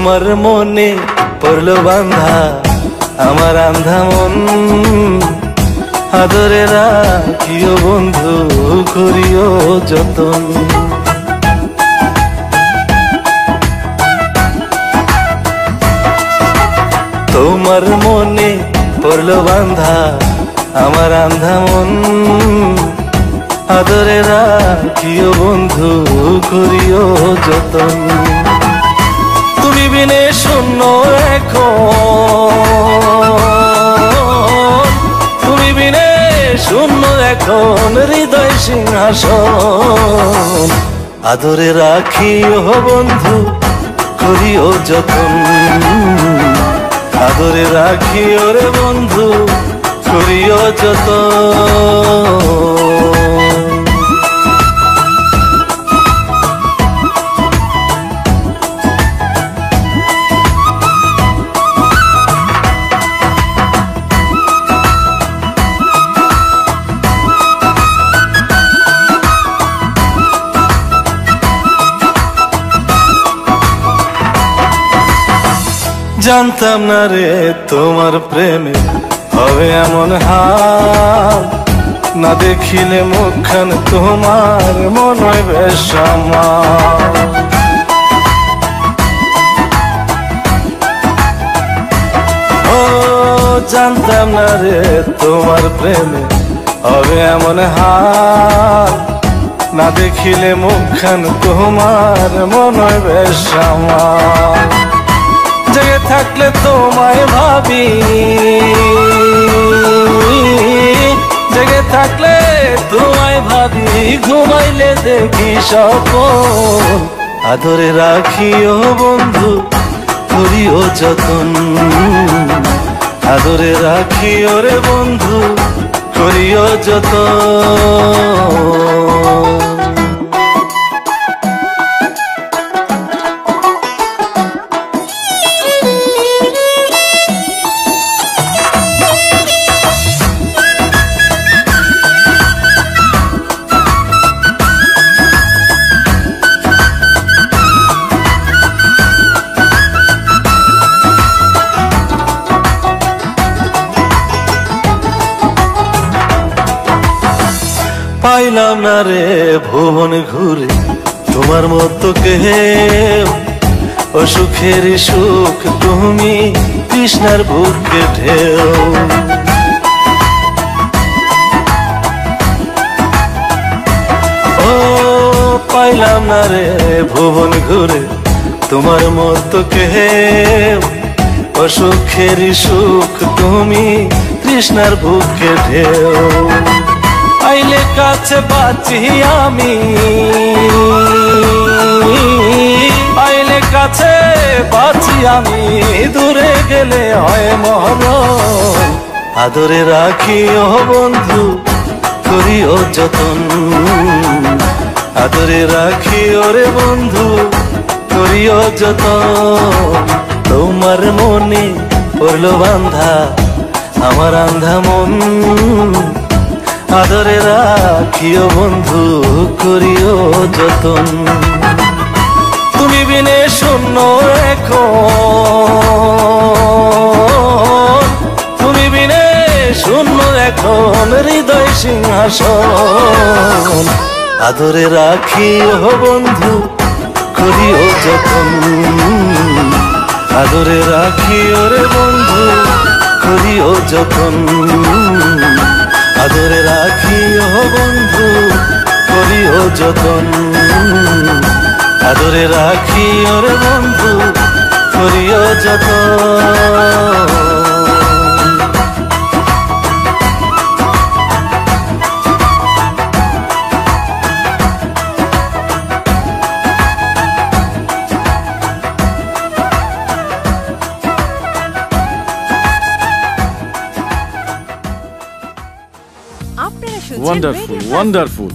তোমার মনে পড়লো বান্ধা আমার আন্ধা মন, আদরে রাখিও বন্ধু করিও যতন। তোমার মনে পড়লো বান্ধা আমার আন্ধা মন, আদরে রাখিও বন্ধু করিও যতন। তুমি বিনে শূন্য এখন, তুমি বিনে শূন্য এখন হৃদয় সিংহাসন, আদরে রাখিও বন্ধু করিও যতন। আদরে রাখিও রে বন্ধু করিও যতন। জানতাম না রে তোমার প্রেমে হবে এমন হাল, না দেখিলে মুখখান তোমার মন হয় বেশ আমার। ও জানতাম না রে তোমার প্রেমে হবে এমন হাল, না দেখিলে মুখখান তোমার মন হয় বেশ আমার। জেগে থাকলে তোমায় ভাবি, জেগে থাকলে তোমায় ভাবি, ঘুমাইলে দেখি স্বপ্ন, আদরে রাখিও বন্ধু করিও যতন। আদরে রাখিও রে বন্ধু করিও যতন। পাইলাম না রে ভুবন ঘুরে তোমার মতো কেউ, অসুখের সুখ তুমি কৃষ্ণার বুকে ঢেউ। ও পাইলাম না রে ভুবন ঘুরে তোমার মতো কেউ, অসুখের সুখ তুমি কৃষ্ণার বুকে ঢেউ। আইলে কাছে বাঁচি আমি, আইলে কাছে বাঁচি আমি, দূরে গেলে হয় মরণ, আদরে রাখিও বন্ধু করিও যতন। আদরে রাখিও রে বন্ধু করিও যতন। তোমার মনে পড়লো বান্ধা আমার আন্ধা মন, আদরে রাখিও বন্ধু করিও যতন। তুমি বিনে শূন্য এখন, তুমি বিনে শূন্য এখন হৃদয় সিংহাসন, আদরে রাখিও বন্ধু করিও যতন। আদরে রাখিও রে বন্ধু করিও যতন। আদরে রাখিও বন্ধু করিও যতন। আদরে রাখিও রে বন্ধু করিও যতন। Wonderful, wonderful.